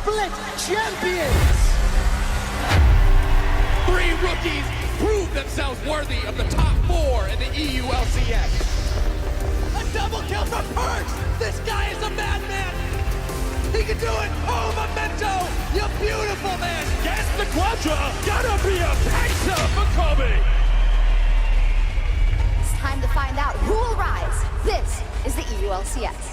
Split champions! 3 rookies prove themselves worthy of the top 4 in the EU LCS. A double kill for Perks! This guy is a madman! He can do it! Oh, Memento! You beautiful man! Guess the Quadra gotta be a pizza for Kobe! It's time to find out who will rise. This is the EU LCS.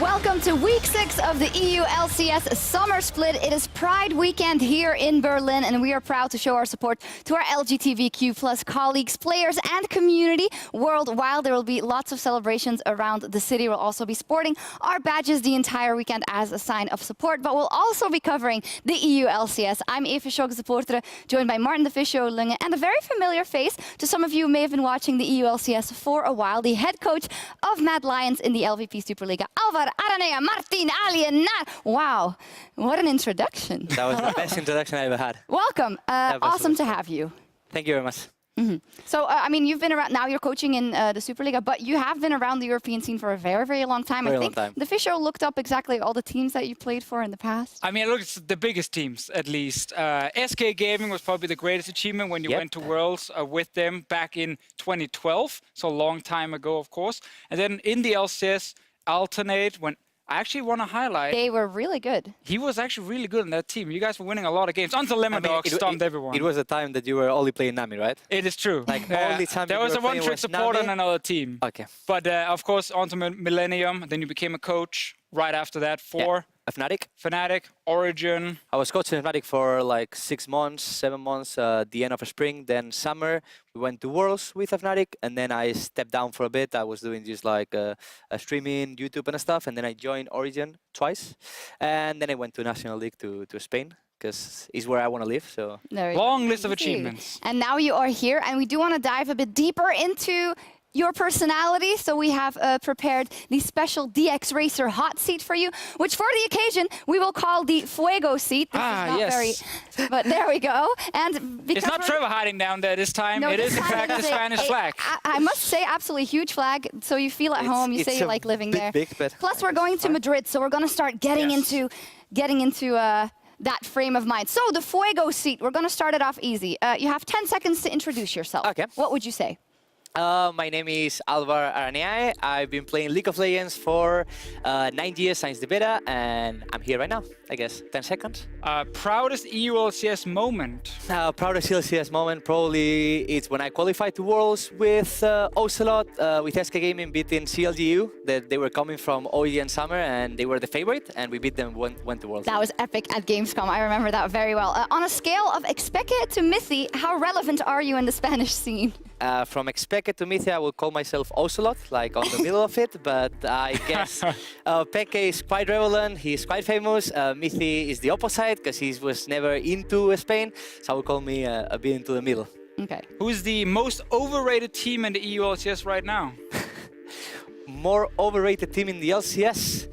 Welcome to week 6 of the EU LCS Summer Split. It is Pride weekend here in Berlin, and we are proud to show our support to our LGBTQ+ colleagues, players, and community worldwide. There will be lots of celebrations around the city. We'll also be sporting our badges the entire weekend as a sign of support, but we'll also be covering the EU LCS. I'm Eva Schock, supporter, joined by Martin de Visio-Lunge, and a very familiar face to some of you who may have been watching the EU LCS for a while, the head coach of Mad Lions in the LVP Superliga, Alvar Aranea Martin Alienar. Wow, what an introduction. That was the best introduction I ever had. Welcome. Awesome to have you. Thank you very much. So, I mean, you've been around, now you're coaching in the Superliga, but you have been around the European scene for a very, very long time. Very I think long time. the Fisher looked up exactly all the teams that you played for in the past. I mean, look, it's the biggest teams, at least. SK Gaming was probably the greatest achievement when you went to Worlds with them back in 2012, so a long time ago, of course. And then in the LCS, Alternate, when I actually want to highlight... They were really good. He was actually really good in that team. You guys were winning a lot of games until Lemon Dog stomped everyone. It was a time that you were only playing Nami, right? It is true. Like, only time there you was were a playing one-trick was support Nami? on another team. Okay. But, of course, onto Millennium. Then you became a coach right after that for Fnatic. Fnatic, Origin. I was coaching Fnatic for like 6 months, 7 months, the end of spring, then summer. We went to Worlds with Fnatic, and then I stepped down for a bit. I was doing just like streaming, YouTube and stuff, and then I joined Origin twice. And then I went to National League to Spain, because it's where I want to live. So Long list of achievements. And now you are here, and we do want to dive a bit deeper into your personality. So we have prepared the special DX Racer hot seat for you, which for the occasion we will call the Fuego seat. This is not very, but there we go. And because it's not Trevor hiding down there this time. No, it this is in time fact it the is Spanish flag. I must say, absolutely huge flag. So you feel at home. You say you like living there. Plus, we're going to Madrid, so we're going to start getting into that frame of mind. So the Fuego seat, we're going to start it off easy. You have 10 seconds to introduce yourself. Okay. What would you say? My name is Alvar Aranea. I've been playing League of Legends for 9 years since the beta, and I'm here right now, I guess. 10 seconds. Proudest EU LCS moment? Proudest LCS moment, probably it's when I qualified to Worlds with Ocelot, with SK Gaming beating CLGU. They were coming from OEN Summer, and they were the favorite, and we beat them, went to Worlds. That was epic at Gamescom. I remember that very well. On a scale of Expected to Mythy, how relevant are you in the Spanish scene? From Expected to Mythy, I would call myself Ocelot, like on the middle of it, but I guess Peke is quite relevant, he's quite famous. Mythy is the opposite, because he was never into Spain, so I would call me a bit into the middle. Okay. Who's the most overrated team in the EU LCS right now? More overrated team in the LCS?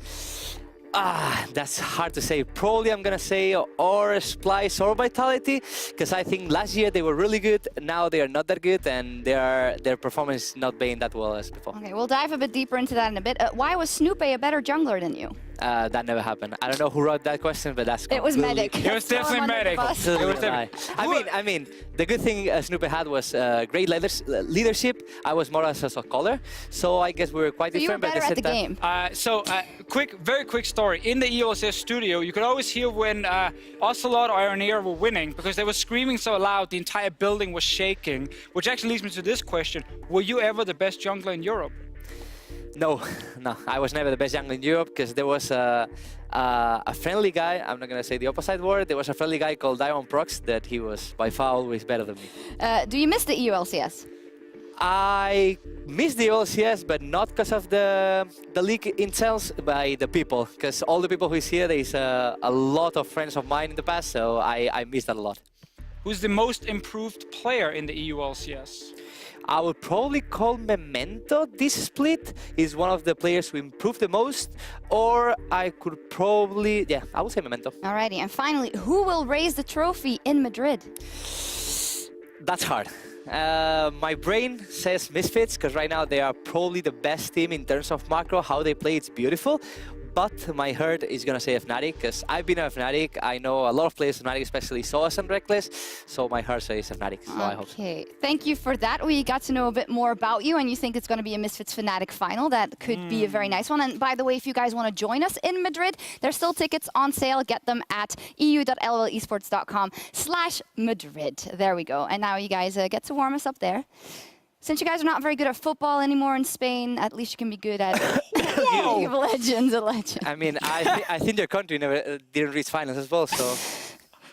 That's hard to say. Probably I'm gonna say or Splice or Vitality, because I think last year they were really good. Now they are not that good, and their performance not being that well as before. Okay, we'll dive a bit deeper into that in a bit. Why was Snoopy a better jungler than you? That never happened. I don't know who wrote that question, but that's It was Medic. It was definitely Medic. I mean, the good thing Snoopy had was great leadership. I was more as a caller, so I guess we were quite different. You were better at the game. Very quick story. In the ELCS studio, you could always hear when Ocelot or Aranea were winning, because they were screaming so loud, the entire building was shaking, which actually leads me to this question. Were you ever the best jungler in Europe? No, I was never the best jungler in Europe, because there was a friendly guy, I'm not going to say the opposite word, there was a friendly guy called Diamond Prox that he was by far always better than me. Do you miss the EU LCS? I miss the LCS, but not because of the league itself, by the people, because all the people who is here, there's a lot of friends of mine in the past, so I miss that a lot. Who's the most improved player in the EU LCS? I would probably call Memento this split. Is one of the players who improved the most, or I could probably, yeah, I would say Memento. Alrighty, and finally, who will raise the trophy in Madrid? That's hard. My brain says Misfits, because right now they are probably the best team in terms of macro. How they play, it's beautiful. But my heart is going to say Fnatic, because I've been a Fnatic. I know a lot of players of Fnatic, especially Soas and Reckless. So my heart says Fnatic, so I hope so. Okay, thank you for that. We got to know a bit more about you, and you think it's going to be a Misfits Fnatic final. That could be a very nice one. And by the way, if you guys want to join us in Madrid, there's still tickets on sale. Get them at eu.llesports.com/Madrid. There we go. And now you guys get to warm us up there. Since you guys are not very good at football anymore in Spain, at least you can be good at League of Legends. A legend. I mean, I think their country never didn't reach finals as well, so...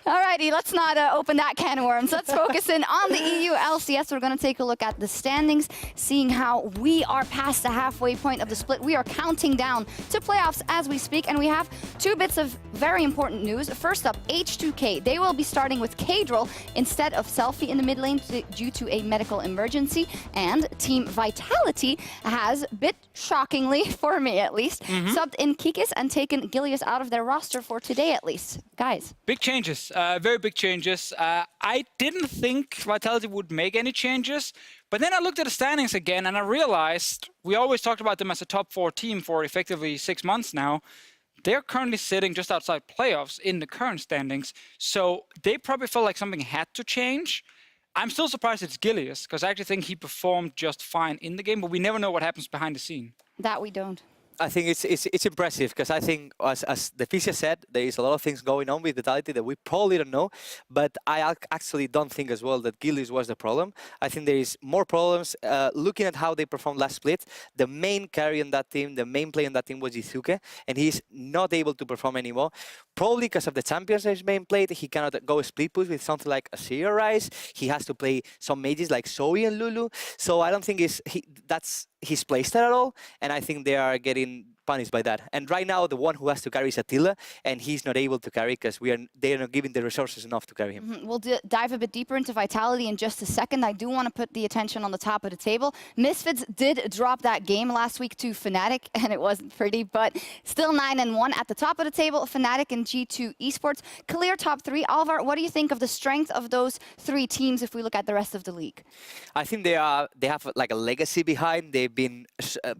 Alrighty, let's not open that can of worms. Let's focus in on the EU LCS. We're going to take a look at the standings, seeing how we are past the halfway point of the split. We are counting down to playoffs as we speak, and we have two bits of very important news. First up, H2K. They will be starting with Kadril instead of Selfie in the mid lane due to a medical emergency. And Team Vitality has, bit shockingly, for me at least, subbed in Kikis and taken Gilius out of their roster for today at least. Guys. Big changes. Very big changes. I didn't think Vitality would make any changes, but then I looked at the standings again and I realized we always talked about them as a top 4 team for effectively 6 months now. They're currently sitting just outside playoffs in the current standings, so they probably felt like something had to change. I'm still surprised it's Gilius, because I actually think he performed just fine in the game, but we never know what happens behind the scene. That we don't. I think it's impressive, because I think, as the Fisia said, there is a lot of things going on with Vitality that we probably don't know, but I actually don't think as well that Gilius was the problem. I think there is more problems. Looking at how they performed last split, the main carry on that team, the main player on that team was Jizuke, and he's not able to perform anymore. Probably because of the champions that he's being played, he cannot go split push with something like a Assyria Rise. He has to play some mages like Zoe and Lulu. So I don't think that's his playstyle at all, and I think they are getting punished by that. And right now, the one who has to carry is Attila, and he's not able to carry because they are not giving the resources enough to carry him. We'll dive a bit deeper into Vitality in just a second. I do want to put the attention on the top of the table. Misfits did drop that game last week to Fnatic, and it wasn't pretty, but still 9-1 at the top of the table. Fnatic and G2 Esports, clear top 3. Alvar, what do you think of the strength of those 3 teams if we look at the rest of the league? I think they have like a legacy behind. They've been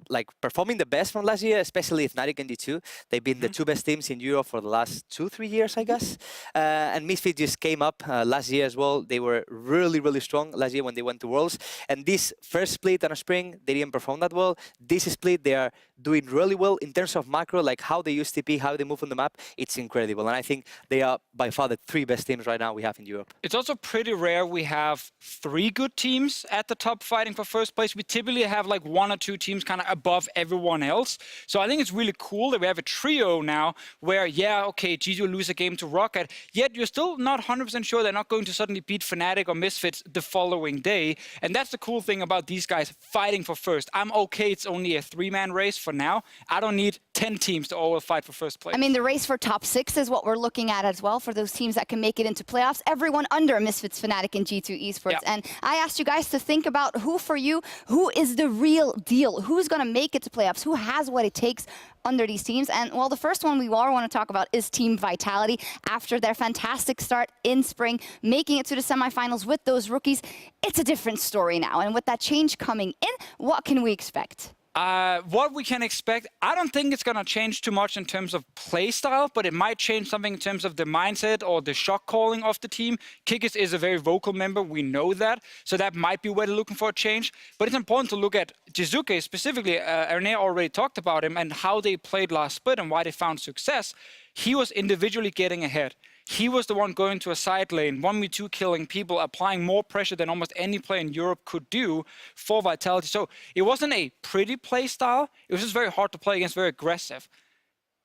like performing the best from last year, especially Fnatic and G2. They've been the 2 best teams in Europe for the last 2-3 years, I guess. And Misfits just came up last year as well. They were really, really strong last year when they went to Worlds. And this first split on a spring, they didn't perform that well. This split, they are doing really well in terms of macro, like how they use TP, how they move on the map. It's incredible. And I think they are by far the 3 best teams right now we have in Europe. It's also pretty rare we have 3 good teams at the top fighting for first place. We typically have like 1 or 2 teams kind of above everyone else. So I think it's really cool that we have a trio now where, yeah, okay, G2 lose a game to Rocket, yet you're still not 100% sure they're not going to suddenly beat Fnatic or Misfits the following day. And that's the cool thing about these guys fighting for first. I'm okay, it's only a 3-man race for now. I don't need 10 teams to all fight for first place. I mean, the race for top 6 is what we're looking at as well for those teams that can make it into playoffs. Everyone under Misfits, Fnatic, and G2 Esports. Yep. And I asked you guys to think about who for you, who is the real deal? Who's going to make it to playoffs? Who has what it takes under these teams? And well, the first one we all want to talk about is Team Vitality. After their fantastic start in spring, making it to the semifinals with those rookies, it's a different story now. And with that change coming in, what can we expect? What we can expect, I don't think it's going to change too much in terms of play style, but it might change something in terms of the mindset or the shot calling of the team. Kikis is a very vocal member, we know that, so that might be where they're looking for a change. But it's important to look at Jizuke specifically. Erne already talked about him and how they played last split and why they found success. He was individually getting ahead. He was the one going to a side lane, 1v2 killing people, applying more pressure than almost any player in Europe could do for Vitality. So it wasn't a pretty play style. It was just very hard to play against, very aggressive.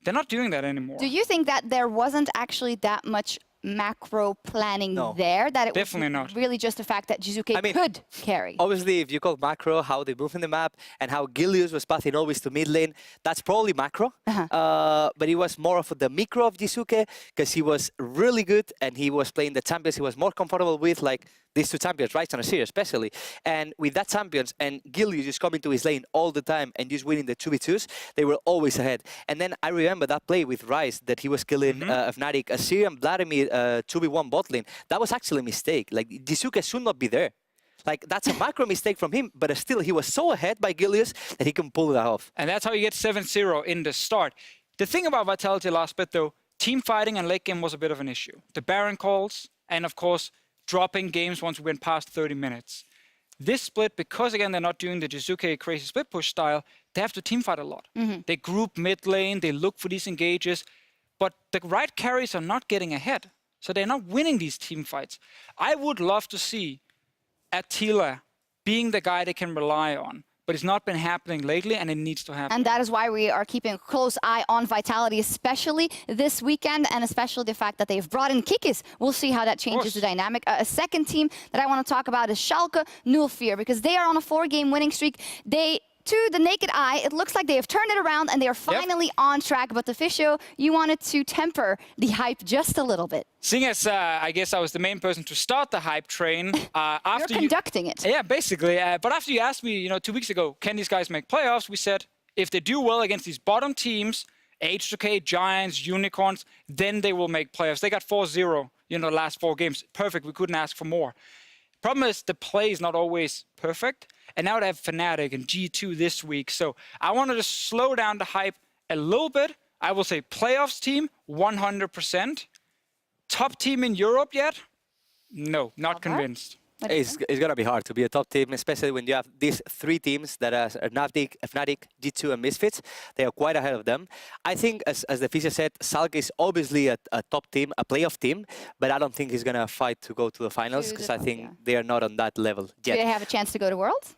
They're not doing that anymore. Do you think that there wasn't actually that much macro planning No. there? That it Definitely was not. really just the fact that Jizuke could carry? Obviously, if you call macro how they move in the map and how Gilius was pathing always to mid lane, that's probably macro. But it was more of the micro of Jizuke because he was really good and he was playing the champions he was more comfortable with, like these two champions, right? On a series especially. And with that champions and Gilius just coming to his lane all the time and just winning the 2v2s, they were always ahead. And then I remember that play with Rice that he was killing Fnatic, Assyrian, Vladimir, 2v1 bot lane. That was actually a mistake. Like, Jizuke should not be there. Like, that's a macro mistake from him, but still, he was so ahead by Gilius that he can pull that off. And that's how you get 7-0 in the start. The thing about Vitality last bit, though, team fighting and late game was a bit of an issue. The Baron calls, and of course, dropping games once we went past 30 minutes. This split, because again, they're not doing the Jizuke crazy split push style, they have to team fight a lot. They group mid lane, they look for these engages, but the right carries are not getting ahead. So they're not winning these team fights. I would love to see Attila being the guy they can rely on. But it's not been happening lately, and it needs to happen. And that is why we are keeping a close eye on Vitality, especially this weekend, and especially the fact that they've brought in Kikis. We'll see how that changes the dynamic. A second team that I want to talk about is Schalke 04, because they are on a 4-game winning streak. They, to the naked eye, it looks like they have turned it around, and they are finally on track. But the Fisho, you wanted to temper the hype just a little bit. Seeing as I guess I was the main person to start the hype train. After You're conducting it. Yeah, basically. But after you asked me, 2 weeks ago, can these guys make playoffs? We said, if they do well against these bottom teams, H2K, Giants, Unicorns, then they will make playoffs. They got 4-0, the last 4 games. Perfect. We couldn't ask for more. Problem is, the play is not always perfect. And now they have Fnatic and G2 this week. So I wanted to slow down the hype a little bit. I will say playoffs team, 100%. Top team in Europe yet? No, not convinced. It's going to be hard to be a top team, especially when you have these 3 teams that are Fnatic, G2, and Misfits. They are quite ahead of them. I think, as the Fisher said, Schalke is obviously a top team, a playoff team, but I don't think he's going to fight to go to the finals because I think they are not on that level yet. Do they have a chance to go to Worlds?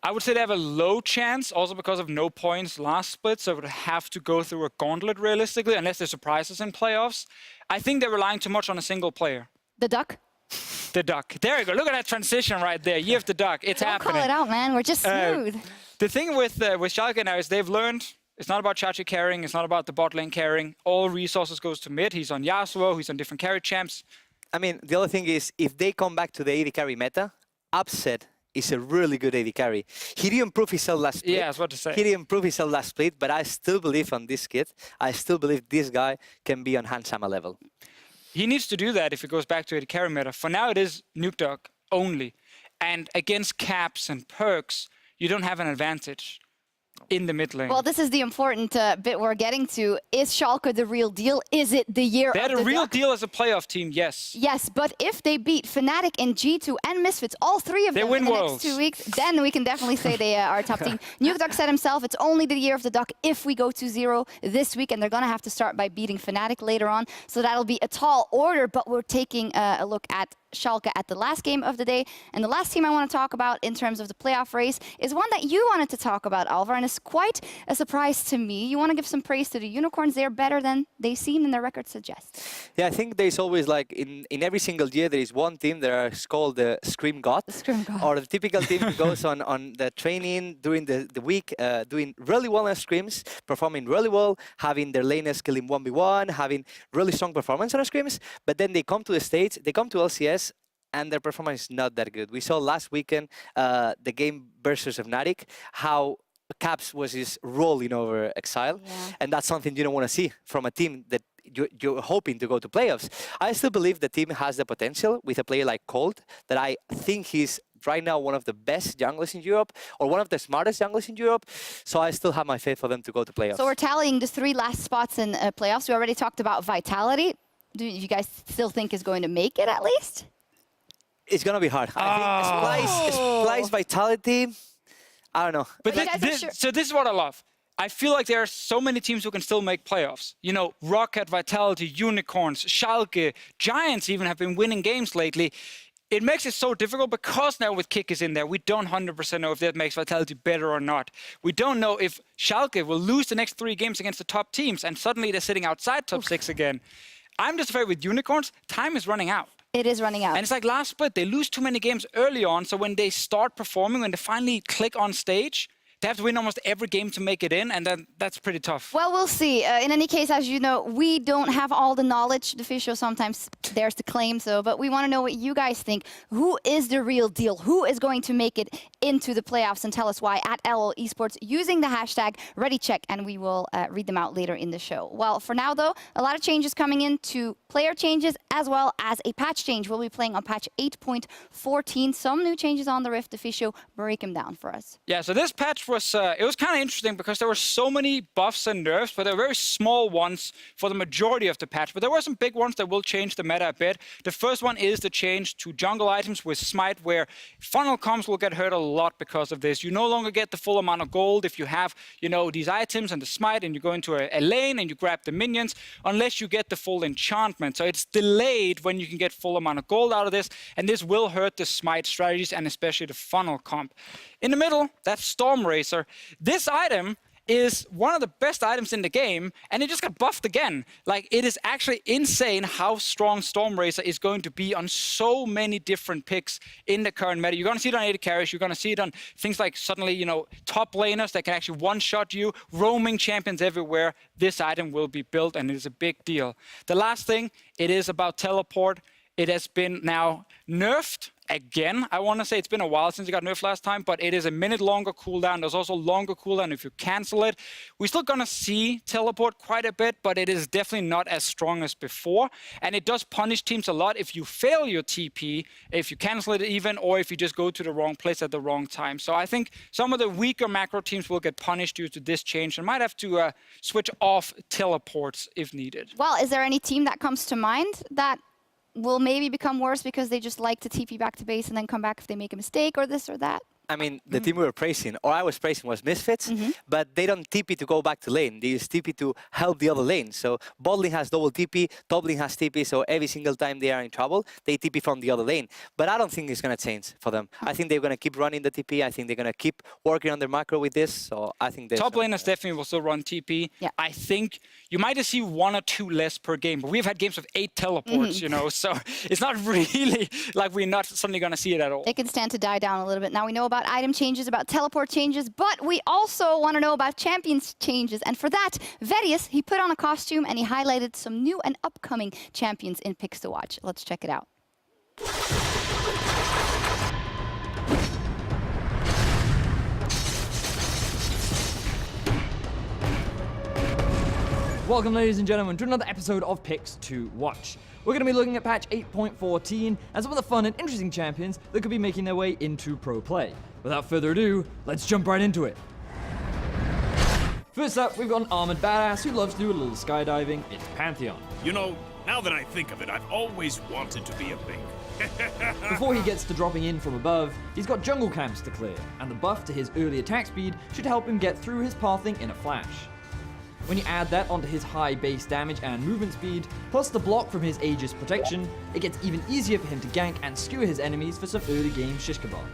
I would say they have a low chance, also because of no points last split, so it would have to go through a gauntlet realistically, unless they surprise us in playoffs. I think they're relying too much on a single player. The Duck? The Duck. There you go. Look at that transition right there. You have the Duck. It's happening. Don't call it out, man. We're just smooth. The thing with Schalke now is they've learned it's not about Chachi carrying. It's not about the bot lane carrying. All resources goes to mid. He's on Yasuo. He's on different carry champs. I mean, the other thing is, if they come back to the AD carry meta, Upset is a really good AD carry. He didn't prove himself last split. Yeah, I was about to say. He didn't prove himself last split, but I still believe on this kid. I still believe this guy can be on Hansama level. He needs to do that if it goes back to AD carry meta. For now, it is Nuke Dog only. And against caps and perks, you don't have an advantage in the mid lane. Well, this is the important bit we're getting to. Is Schalke the real deal? Is it the year They're of the the real Duck? deal as a playoff team, yes. Yes, but if they beat Fnatic and G2 and Misfits, all 3 of them win in the Worlds. next 2 weeks, then we can definitely say they are a top team. Nuke Duck said himself, it's only the year of the Duck if we go to 0 this week, and they're going to have to start by beating Fnatic later on. So that'll be a tall order, but we're taking a look at Schalke at the last game of the day. And the last team I want to talk about in terms of the playoff race is one that you wanted to talk about, Alvar, and it's quite a surprise to me. You want to give some praise to the Unicorns. They're better than they seem and their record suggests. Yeah, I think there's always, like, in every single year, there is one team that is called the Scream God. The Scream God. Or the typical team who goes on the training during the week, doing really well on scrims, performing really well, having their laners killing 1v1, having really strong performance on scrims, but then they come to the States, they come to LCS, and their performance is not that good. We saw last weekend the game versus Fnatic, how Caps was just rolling over Exile, and that's something you don't want to see from a team that you're hoping to go to playoffs. I still believe the team has the potential with a player like Cold, that I think he's right now one of the best junglers in Europe, or one of the smartest junglers in Europe, so I still have my faith for them to go to playoffs. So we're tallying the 3 last spots in playoffs. We already talked about Vitality. Do you guys still think is going to make it at least? It's going to be hard. I think Splice, Vitality, I don't know. But you guys are sure? So this is what I love. I feel like there are so many teams who can still make playoffs. Rocket, Vitality, Unicorns, Schalke, Giants even have been winning games lately. It makes it so difficult because now with Kick is in there, we don't 100% know if that makes Vitality better or not. We don't know if Schalke will lose the next 3 games against the top teams and suddenly they're sitting outside top 6 again. I'm just afraid with unicorns, time is running out. It is running out. And it's like last split, they lose too many games early on, so when they start performing, when they finally click on stage, they have to win almost every game to make it in, and then that's pretty tough. Well, we'll see. In any case, as you know, we don't have all the knowledge. The official sometimes dares to claim so, but we want to know what you guys think. Who is the real deal? Who is going to make it into the playoffs? And tell us why at LOL Esports using the hashtag ReadyCheck, and we will read them out later in the show. Well, for now, though, a lot of changes coming in to player changes as well as a patch change. We'll be playing on patch 8.14. Some new changes on the Rift. Official, break them down for us. Yeah, so this patch was it was kind of interesting because there were so many buffs and nerfs, but they were very small ones for the majority of the patch. But there were some big ones that will change the meta a bit. The first one is the change to jungle items with Smite, where funnel comps will get hurt a lot because of this. You no longer get the full amount of gold if you have, you know, these items and the Smite, and you go into a lane and you grab the minions, unless you get the full enchantment. So it's delayed when you can get full amount of gold out of this, and this will hurt the Smite strategies and especially the funnel comp. In the middle, that's Storm Racer. This item is one of the best items in the game, and it just got buffed again. Like, it is actually insane how strong Storm Racer is going to be on so many different picks in the current meta. You're going to see it on AD carries, you're going to see it on things like suddenly, you know, top laners that can actually one-shot you, roaming champions everywhere. This item will be built, and it is a big deal. The last thing, it is about teleport. It has been now nerfed again. I want to say it's been a while since it got nerfed last time, but it is a minute longer cooldown. There's also longer cooldown if you cancel it. We're still going to see teleport quite a bit, but it is definitely not as strong as before. And it does punish teams a lot if you fail your TP, if you cancel it even, or if you just go to the wrong place at the wrong time. So I think some of the weaker macro teams will get punished due to this change and might have to switch off teleports if needed. Well, is there any team that comes to mind that will maybe become worse because they just like to TP back to base and then come back if they make a mistake or this or that? I mean, the team we were praising, or I was praising, was Misfits, but they don't TP to go back to lane. They use TP to help the other lane. So bot lane has double TP, top lane has TP, so every single time they are in trouble, they TP from the other lane. But I don't think it's going to change for them. I think they're going to keep running the TP. I think they're going to keep working on their macro with this. So I think top laners definitely will still run TP. Yeah. I think you might just see 1 or 2 less per game, but we've had games with 8 teleports, you know, so it's not really like we're not suddenly going to see it at all. They can stand to die down a little bit. Now we know about item changes, about teleport changes, but we also want to know about champions changes. And for that, Verius, he put on a costume and he highlighted some new and upcoming champions in picks to watch. Let's check it out. Welcome, ladies and gentlemen, to another episode of Picks to Watch. We're going to be looking at patch 8.14 and some of the fun and interesting champions that could be making their way into pro play. Without further ado, let's jump right into it. First up, we've got an armored badass who loves to do a little skydiving. It's Pantheon. You know, now that I think of it, I've always wanted to be a Link. Before he gets to dropping in from above, he's got jungle camps to clear, and the buff to his early attack speed should help him get through his pathing in a flash. When you add that onto his high base damage and movement speed, plus the block from his Aegis protection, it gets even easier for him to gank and skewer his enemies for some early game shish kebab.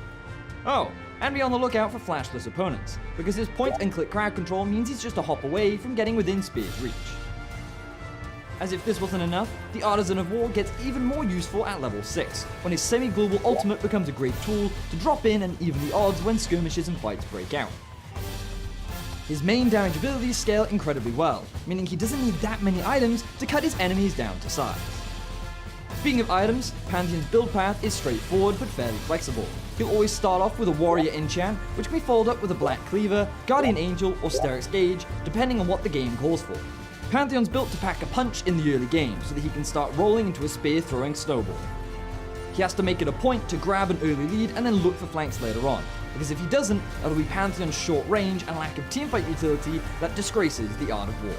Oh, and be on the lookout for flashless opponents, because his point and click crowd control means he's just a hop away from getting within spear's reach. As if this wasn't enough, the Artisan of War gets even more useful at level 6, when his semi-global ultimate becomes a great tool to drop in and even the odds when skirmishes and fights break out. His main damage abilities scale incredibly well, meaning he doesn't need that many items to cut his enemies down to size. Speaking of items, Pantheon's build path is straightforward but fairly flexible. He'll always start off with a warrior enchant, which can be followed up with a black cleaver, guardian angel, or Sterix gauge, depending on what the game calls for. Pantheon's built to pack a punch in the early game so that he can start rolling into a spear throwing snowball. He has to make it a point to grab an early lead and then look for flanks later on, because if he doesn't, it'll be Pantheon's short range and lack of teamfight utility that disgraces the Art of War.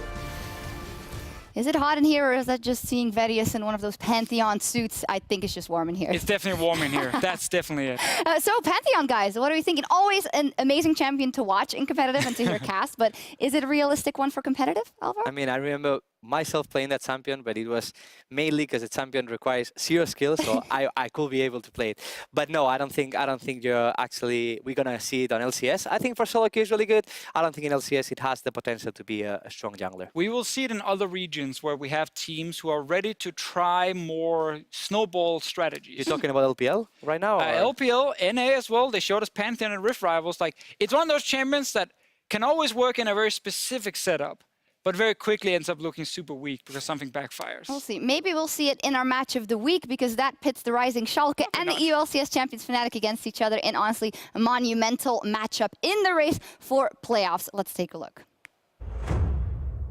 Is it hot in here, or is that just seeing Verius in one of those Pantheon suits? I think it's just warm in here. It's definitely warm in here. That's definitely it. So Pantheon, guys, what are you thinking? Always an amazing champion to watch in competitive and to hear cast, but is it a realistic one for competitive, Alvaro? I mean, I remember myself playing that champion, but it was mainly because the champion requires 0 skill, so I could be able to play it. But no, I don't think we're gonna see it on LCS. I think for solo queue is really good. I don't think in LCS it has the potential to be a strong jungler. We will see it in other regions where we have teams who are ready to try more snowball strategies. You're talking about LPL right now? LPL, NA as well. They showed us Pantheon and Rift Rivals. Like, it's one of those champions that can always work in a very specific setup, but very quickly ends up looking super weak because something backfires. We'll see. Maybe we'll see it in our match of the week, because that pits the rising Schalke and the EU LCS champions Fnatic against each other in, honestly, a monumental matchup in the race for playoffs. Let's take a look.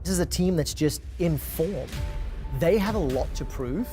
This is a team that's just in form. They have a lot to prove,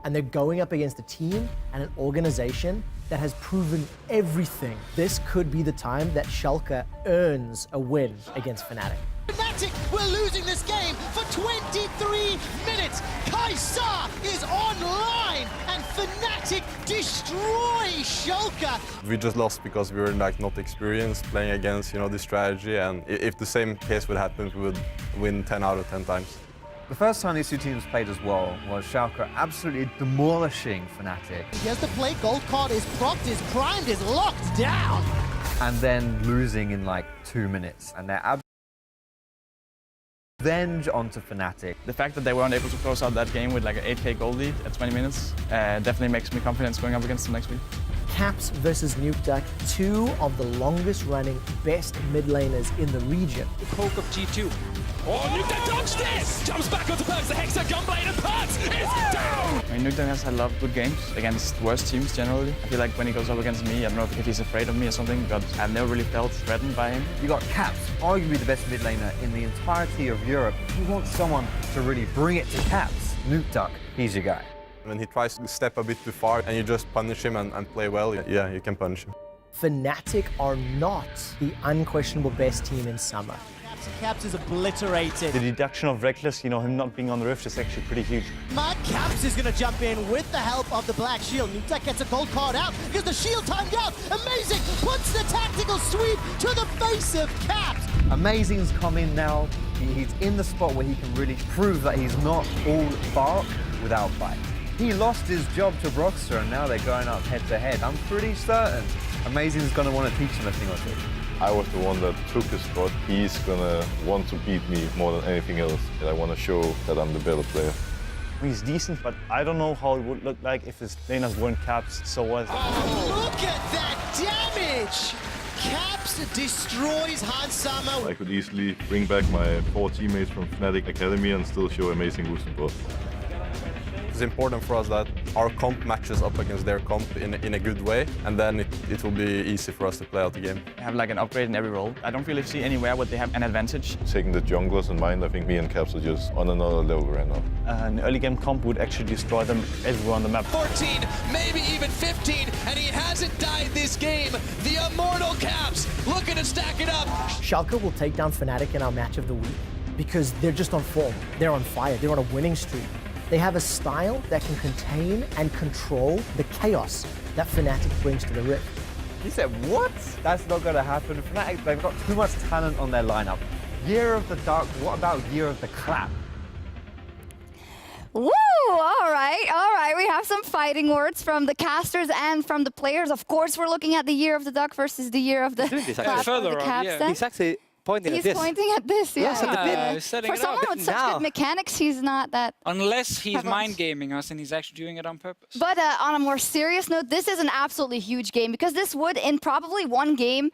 and they're going up against a team and an organization that has proven everything. This could be the time that Schalke earns a win against Fnatic. Fnatic were losing this game for 23 minutes. Kaisa is online, and Fnatic destroy Schalke. We just lost because we were like not experienced playing against, this strategy, and if the same case would happen, we would win 10 out of 10 times. The first time these two teams played as well was Schalke absolutely demolishing Fnatic. He has to play, gold card is propped, is primed, is locked down. And then losing in like 2 minutes. And they're revenge onto Fnatic. The fact that they weren't able to close out that game with like an 8k goal lead at 20 minutes definitely makes me confident going up against them next week. Caps versus Nukeduck, 2 of the longest running best mid laners in the region. The poke of G2. Oh, Nukeduck dodged it! Jumps back onto Perks, the Hexa Gunblade, and Perks is down! I mean, Nukeduck has had a lot of good games against worse teams generally. I feel like when he goes up against me, I don't know if he's afraid of me or something, but I've never really felt threatened by him. You got Caps, arguably the best mid laner in the entirety of Europe. You want someone to really bring it to Caps. Nukeduck, he's your guy. When he tries to step a bit too far and you just punish him and play well, yeah, you can punish him. Fnatic are not the unquestionable best team in summer. Caps is obliterated. The deduction of Reckless, him not being on the Rift is actually pretty huge. Mad Caps is going to jump in with the help of the Black Shield. Nukeduck gets a gold card out because the shield timed out. Amazing puts the tactical sweep to the face of Caps. Amazing's come in now. He's in the spot where he can really prove that he's not all bark without bite. He lost his job to Broxter and now they're going up head to head. I'm pretty certain Amazing's going to want to teach him a thing or two. I was the one that took his spot. He's gonna want to beat me more than anything else. And I want to show that I'm the better player. He's decent, but I don't know how it would look like if his laners weren't Caps, so what? Look at that damage! Caps destroys Hansama. I could easily bring back my 4 teammates from Fnatic Academy and still show amazing boost and bot. It's important for us that our comp matches up against their comp in a good way, and then it will be easy for us to play out the game. They have like an upgrade in every role. I don't really see anywhere where they have an advantage. Taking the junglers in mind, I think me and Caps are just on another level right now. An early game comp would actually destroy them everywhere on the map. 14, maybe even 15, and he hasn't died this game. The immortal Caps looking to stack it up. Schalke will take down Fnatic in our match of the week because they're just on form. They're on fire. They're on a winning streak. They have a style that can contain and control the chaos that Fnatic brings to the Rift. He said, what? That's not going to happen. Fnatic, they've got too much talent on their lineup. Year of the Dark, what about Year of the Clap? Woo! All right. We have some fighting words from the casters and from the players. Of course, we're looking at the Year of the Duck versus the Year of the Clap or the Caps. He's actually pointing at this. He's pointing at this, yeah. He's setting For it someone up. with such good mechanics, he's not that... Unless he's prevalent. mind gaming us and he's actually doing it on purpose. But on a more serious note, this is an absolutely huge game because this would, in probably one game,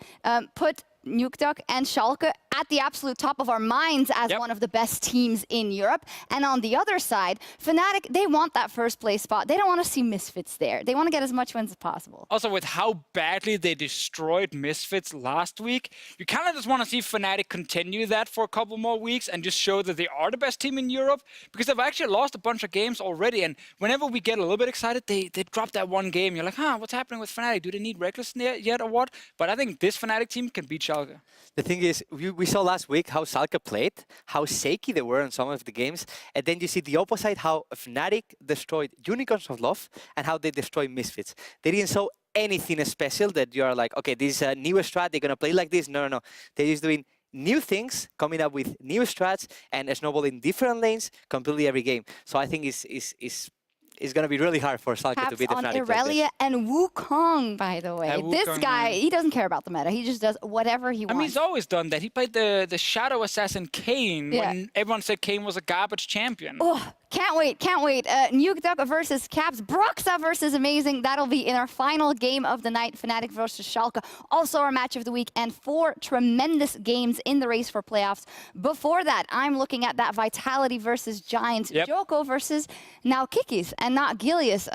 put Nukeduck and Schalke at the absolute top of our minds as one of the best teams in Europe. And on the other side, Fnatic, they want that first place spot. They don't want to see Misfits there. They want to get as much wins as possible. Also, with how badly they destroyed Misfits last week, you kind of just want to see Fnatic continue that for a couple more weeks and just show that they are the best team in Europe, because they've actually lost a bunch of games already. And whenever we get a little bit excited, they drop that one game. You're like, what's happening with Fnatic? Do they need Reckless yet or what? But I think this Fnatic team can beat Schalke. The thing is, we saw last week how Schalke played, how shaky they were in some of the games, and then you see the opposite, how Fnatic destroyed Unicorns of Love and how they destroyed Misfits. They didn't show anything special that you are like, okay, this is a new strat, they're going to play like this. No. They're just doing new things, coming up with new strats, and snowballing different lanes completely every game. So I think it's going to be really hard for Schalke to beat the on Fnatic. Irelia and Wukong, by the way. This Wukong, guy, man. he doesn't care about the meta. He just does whatever he wants. I mean, he's always done that. He played the Shadow Assassin Kane when everyone said Kane was a garbage champion. Oh, can't wait, can't wait. Nukeduck versus Caps, Broxa versus Amazing. That'll be in our final game of the night. Fnatic versus Schalke, also our match of the week, and 4 tremendous games in the race for playoffs. Before that, I'm looking at that Vitality versus Giants, Joko versus now Kikis and not Gilius.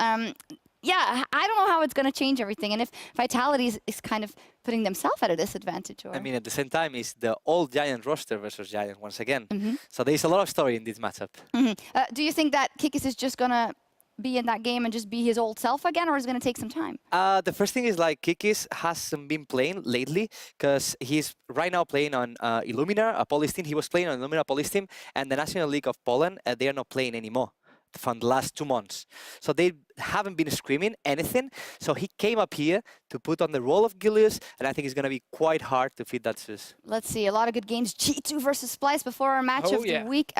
Yeah, I don't know how it's going to change everything, and if Vitality is kind of putting themselves at a disadvantage. Or... I mean, at the same time, it's the old Giant roster versus Giant once again. So there's a lot of story in this matchup. Do you think that Kikis is just going to be in that game and just be his old self again, or is it going to take some time? The first thing is like Kikis hasn't been playing lately because he's right now playing on Illumina, a Polish team. He was playing on Illumina Polish team, and the National League of Poland, they are not playing anymore from the last 2 months. So they haven't been screaming anything. So he came up here to put on the role of Gilius, and I think it's going to be quite hard to feed that Zeus. Let's see, a lot of good games. G2 versus Splice before our match of the week.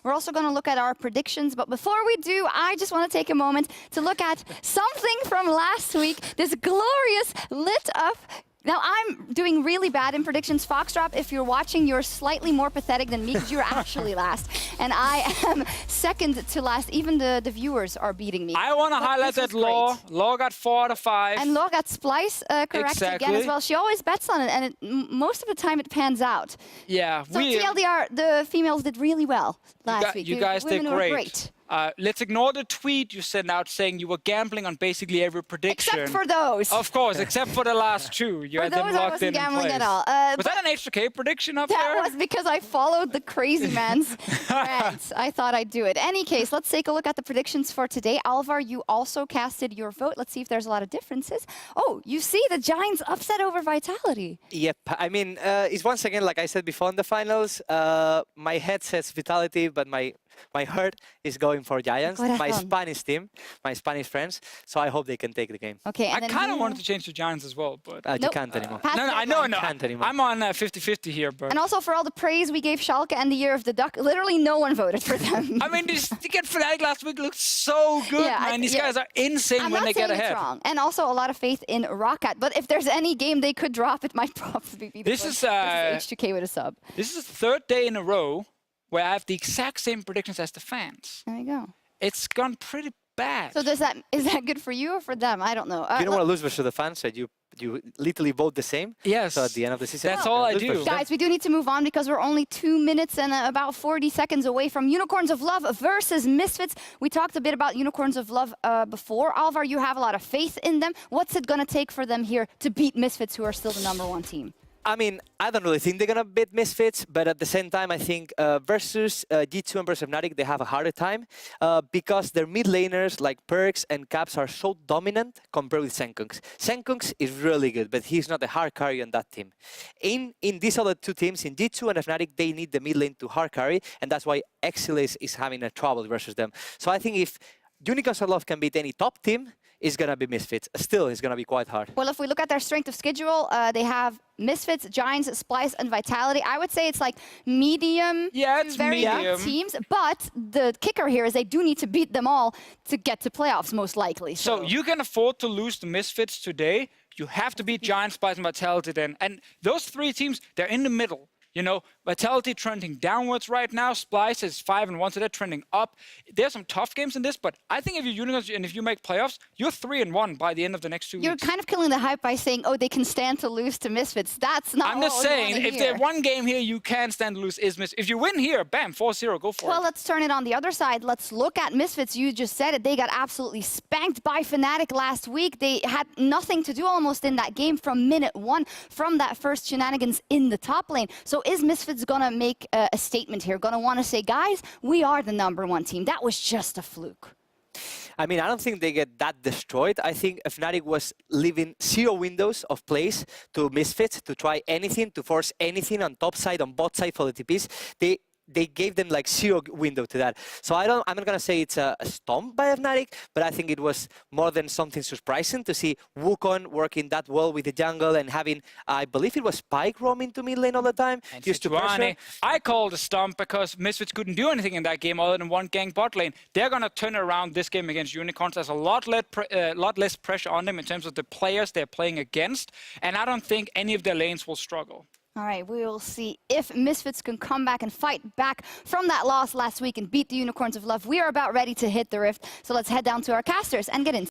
We're also going to look at our predictions, but before we do, I just want to take a moment to look at something from last week. This glorious lit up. Now, I'm doing really bad in predictions. Foxdrop, if you're watching, you're slightly more pathetic than me because you're actually last. And I am second to last. Even the viewers are beating me. I want to highlight that Law. Law got 4 out of 5. And Law got Splice correct again as well. She always bets on it, and most of the time it pans out. Yeah. So TLDR, the females did really well last week. You guys did great. Let's ignore the tweet you sent out saying you were gambling on basically every prediction. Except for those. Of course, except for the last 2. You for had those, them locked I wasn't in gambling place. at all. Was that an H2K prediction up there? That was because I followed the crazy man's rants. I thought I'd do it. Any case, let's take a look at the predictions for today. Alvar, you also casted your vote. Let's see if there's a lot of differences. Oh, you see the Giants upset over Vitality. Yep. I mean, it's once again, like I said before in the finals, my head says Vitality, but my heart is going for Giants, my Spanish team, my Spanish friends. So I hope they can take the game. Okay. I kind of wanted to change to Giants as well, but you can't anymore. No, I know. Can't anymore. I'm on 50-50 here, but. And also for all the praise we gave Schalke and the Year of the Duck, literally no one voted for them. I mean, this get Fnatic last week looked so good, man. These guys are insane when they get ahead. It's wrong. And also a lot of faith in Roccat. But if there's any game they could drop, it might probably be this is H2K with a sub. This is the 3rd day in a row where I have the exact same predictions as the fans. There you go. It's gone pretty bad. So is that good for you or for them? I don't know. You don't want to lose versus the fans, so you literally vote the same. Yes. So at the end of the season, that's all I do. Guys, we do need to move on because we're only 2 minutes and about 40 seconds away from Unicorns of Love versus Misfits. We talked a bit about Unicorns of Love before. Alvar, you have a lot of faith in them. What's it going to take for them here to beat Misfits, who are still the #1 team? I mean, I don't really think they're going to beat Misfits, but at the same time, I think versus G2 and versus Fnatic, they have a harder time because their mid laners like Perks and Caps are so dominant compared with Senkungs. Senkungs is really good, but he's not a hard carry on that team. In these other 2 teams, in G2 and Fnatic, they need the mid lane to hard carry, and that's why Exiles is having a trouble versus them. So I think if Unicorns of Love can beat any top team, it's going to be Misfits. Still, it's going to be quite hard. Well, if we look at their strength of schedule, they have Misfits, Giants, Splice, and Vitality. I would say it's like medium, very young teams. But the kicker here is they do need to beat them all to get to playoffs, most likely. So you can afford to lose the Misfits today. You have to beat Giants, Splice, and Vitality then. And those 3 teams, they're in the middle. You know, Vitality trending downwards right now. Splice is 5-1, so they're trending up. There's some tough games in this, but I think if you're Unicorns and if you make playoffs, you're 3-1 by the end of the next 2 weeks. You're kind of killing the hype by saying, oh, they can stand to lose to Misfits. That's not I'm just saying, if there's one game here you can stand to lose is Misfits. If you win here, bam, 4-0, go for it. Well, let's turn it on the other side. Let's look at Misfits. You just said it. They got absolutely spanked by Fnatic last week. They had nothing to do almost in that game from minute 1, from that first shenanigans in the top lane. So is Misfits going to make a statement here? Going to want to say, guys, we are the #1 team. That was just a fluke. I mean, I don't think they get that destroyed. I think Fnatic was leaving 0 windows of plays to Misfits to try anything, to force anything on top side, on bot side for the TPs. they gave them like zero window to that. So I'm not gonna say it's a stomp by Fnatic, but I think it was more than something surprising to see Wukong working that well with the jungle and having, I believe it was Spike roaming to mid lane all the time, And used to pressure. I called a stomp because Misfits couldn't do anything in that game other than one gang bot lane. They're gonna turn around this game against Unicorns. There's a lot less pressure on them in terms of the players they're playing against, and I don't think any of their lanes will struggle. All right, we will see if Misfits can come back and fight back from that loss last week and beat the Unicorns of Love. We are about ready to hit the Rift, so let's head down to our casters and get in.